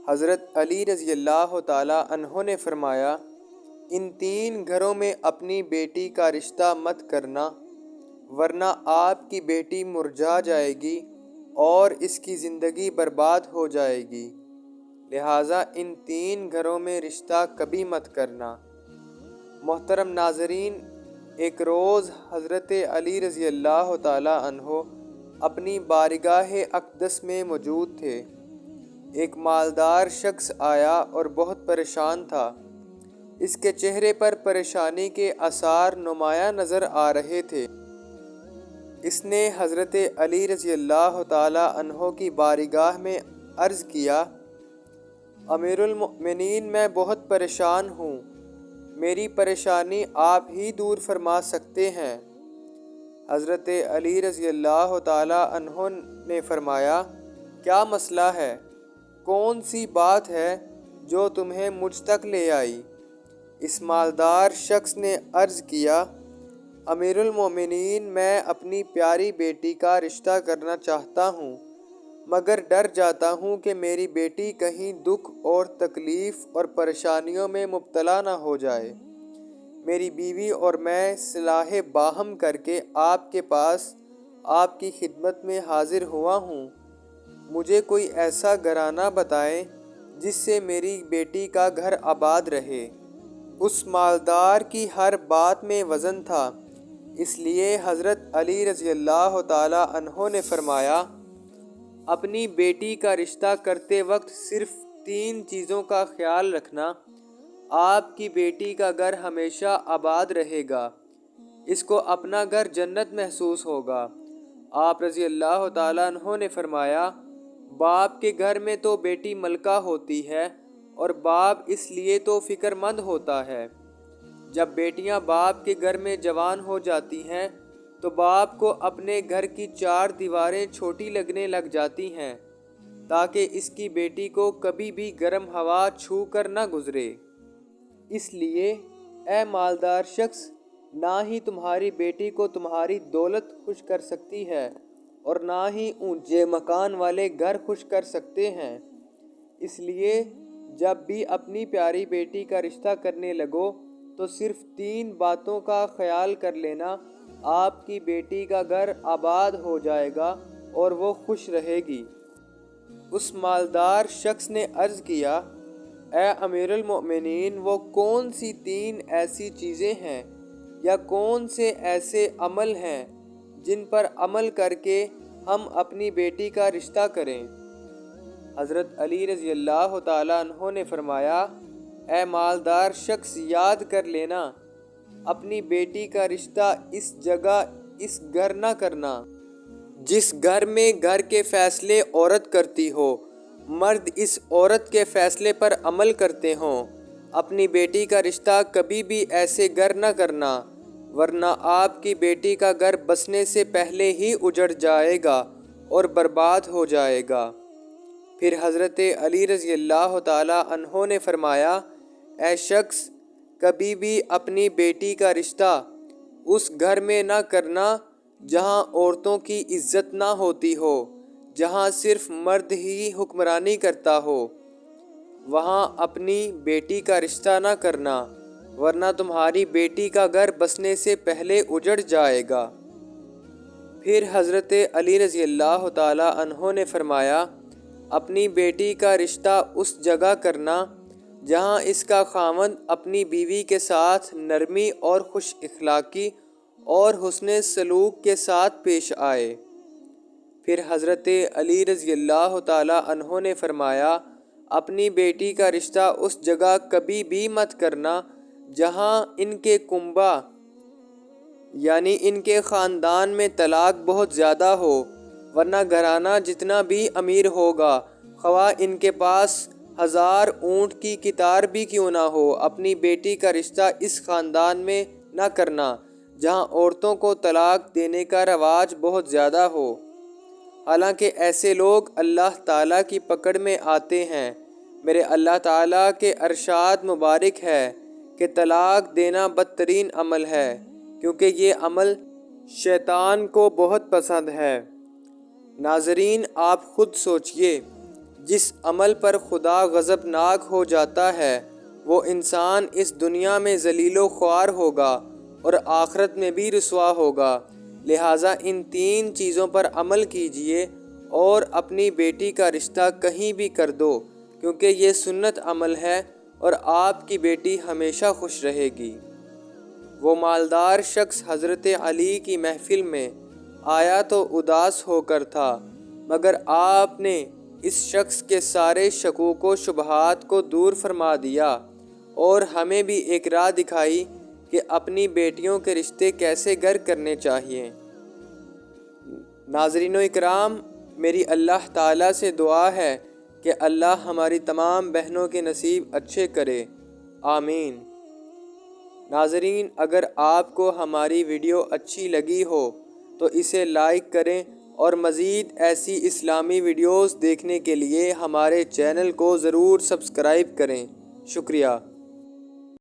حضرت علی رضی اللہ تعالیٰ عنہ نے فرمایا، ان 3 گھروں میں اپنی بیٹی کا رشتہ مت کرنا، ورنہ آپ کی بیٹی مرجھا جائے گی اور اس کی زندگی برباد ہو جائے گی، لہٰذا ان 3 گھروں میں رشتہ کبھی مت کرنا۔ محترم ناظرین، ایک روز حضرت علی رضی اللہ تعالیٰ عنہ اپنی بارگاہ اقدس میں موجود تھے۔ ایک مالدار شخص آیا اور بہت پریشان تھا۔ اس کے چہرے پر پریشانی کے آثار نمایاں نظر آ رہے تھے۔ اس نے حضرت علی رضی اللہ تعالیٰ عنہ کی بارگاہ میں عرض کیا، امیر المؤمنین، میں بہت پریشان ہوں، میری پریشانی آپ ہی دور فرما سکتے ہیں۔ حضرت علی رضی اللہ تعالیٰ عنہ نے فرمایا، کیا مسئلہ ہے؟ کون سی بات ہے جو تمہیں مجھ تک لے آئی؟ اس مالدار شخص نے عرض کیا، امیر المومنین، میں اپنی پیاری بیٹی کا رشتہ کرنا چاہتا ہوں، مگر ڈر جاتا ہوں کہ میری بیٹی کہیں دکھ اور تکلیف اور پریشانیوں میں مبتلا نہ ہو جائے۔ میری بیوی اور میں صلاح باہم کر کے آپ کے پاس آپ کی خدمت میں حاضر ہوا ہوں۔ مجھے کوئی ایسا گھرانہ بتائیں جس سے میری بیٹی کا گھر آباد رہے۔ اس مالدار کی ہر بات میں وزن تھا، اس لیے حضرت علی رضی اللہ تعالیٰ عنہ نے فرمایا، اپنی بیٹی کا رشتہ کرتے وقت صرف 3 چیزوں کا خیال رکھنا، آپ کی بیٹی کا گھر ہمیشہ آباد رہے گا، اس کو اپنا گھر جنت محسوس ہوگا۔ آپ رضی اللہ تعالیٰ عنہ نے فرمایا، باپ کے گھر میں تو بیٹی ملکہ ہوتی ہے اور باپ اس لیے تو فکر مند ہوتا ہے۔ جب بیٹیاں باپ کے گھر میں جوان ہو جاتی ہیں تو باپ کو اپنے گھر کی 4 دیواریں چھوٹی لگنے لگ جاتی ہیں تاکہ اس کی بیٹی کو کبھی بھی گرم ہوا چھو کر نہ گزرے۔ اس لیے اے مالدار شخص، نہ ہی تمہاری بیٹی کو تمہاری دولت خوش کر سکتی ہے اور نہ ہی اونچے مکان والے گھر خوش کر سکتے ہیں۔ اس لیے جب بھی اپنی پیاری بیٹی کا رشتہ کرنے لگو تو صرف 3 باتوں کا خیال کر لینا، آپ کی بیٹی کا گھر آباد ہو جائے گا اور وہ خوش رہے گی۔ اس مالدار شخص نے عرض کیا، اے امیر المؤمنین، وہ کون سی 3 ایسی چیزیں ہیں یا کون سے ایسے عمل ہیں جن پر عمل کر کے ہم اپنی بیٹی کا رشتہ کریں؟ حضرت علی رضی اللہ تعالیٰ عنہ نے فرمایا، اے مالدار شخص، یاد کر لینا، اپنی بیٹی کا رشتہ اس جگہ اس گھر نہ کرنا جس گھر میں گھر کے فیصلے عورت کرتی ہو، مرد اس عورت کے فیصلے پر عمل کرتے ہوں۔ اپنی بیٹی کا رشتہ کبھی بھی ایسے گھر نہ کرنا، ورنہ آپ کی بیٹی کا گھر بسنے سے پہلے ہی اجڑ جائے گا اور برباد ہو جائے گا۔ پھر حضرت علی رضی اللہ تعالیٰ عنہ نے فرمایا، اے شخص، کبھی بھی اپنی بیٹی کا رشتہ اس گھر میں نہ کرنا جہاں عورتوں کی عزت نہ ہوتی ہو، جہاں صرف مرد ہی حکمرانی کرتا ہو، وہاں اپنی بیٹی کا رشتہ نہ کرنا، ورنہ تمہاری بیٹی کا گھر بسنے سے پہلے اجڑ جائے گا۔ پھر حضرت علی رضی اللہ تعالیٰ عنہ نے فرمایا، اپنی بیٹی کا رشتہ اس جگہ کرنا جہاں اس کا خاوند اپنی بیوی کے ساتھ نرمی اور خوش اخلاقی اور حسن سلوک کے ساتھ پیش آئے۔ پھر حضرت علی رضی اللہ تعالیٰ عنہ نے فرمایا، اپنی بیٹی کا رشتہ اس جگہ کبھی بھی مت کرنا جہاں ان کے کنبہ یعنی ان کے خاندان میں طلاق بہت زیادہ ہو، ورنہ گھرانہ جتنا بھی امیر ہوگا، خواہ ان کے پاس 1000 اونٹ کی کتار بھی کیوں نہ ہو، اپنی بیٹی کا رشتہ اس خاندان میں نہ کرنا جہاں عورتوں کو طلاق دینے کا رواج بہت زیادہ ہو۔ حالانکہ ایسے لوگ اللہ تعالیٰ کی پکڑ میں آتے ہیں۔ میرے اللہ تعالیٰ کے ارشاد مبارک ہے کہ طلاق دینا بدترین عمل ہے، کیونکہ یہ عمل شیطان کو بہت پسند ہے۔ ناظرین، آپ خود سوچئے، جس عمل پر خدا غضبناک ہو جاتا ہے وہ انسان اس دنیا میں ذلیل و خوار ہوگا اور آخرت میں بھی رسوا ہوگا۔ لہٰذا ان 3 چیزوں پر عمل کیجئے اور اپنی بیٹی کا رشتہ کہیں بھی کر دو، کیونکہ یہ سنت عمل ہے اور آپ کی بیٹی ہمیشہ خوش رہے گی۔ وہ مالدار شخص حضرت علی کی محفل میں آیا تو اداس ہو کر تھا، مگر آپ نے اس شخص کے سارے شکوک و شبہات کو دور فرما دیا اور ہمیں بھی ایک راہ دکھائی کہ اپنی بیٹیوں کے رشتے کیسے گر کرنے چاہیے۔ ناظرین و اکرام، میری اللہ تعالیٰ سے دعا ہے کہ اللہ ہماری تمام بہنوں کے نصیب اچھے کرے، آمین۔ ناظرین، اگر آپ کو ہماری ویڈیو اچھی لگی ہو تو اسے لائک کریں اور مزید ایسی اسلامی ویڈیوز دیکھنے کے لیے ہمارے چینل کو ضرور سبسکرائب کریں۔ شکریہ۔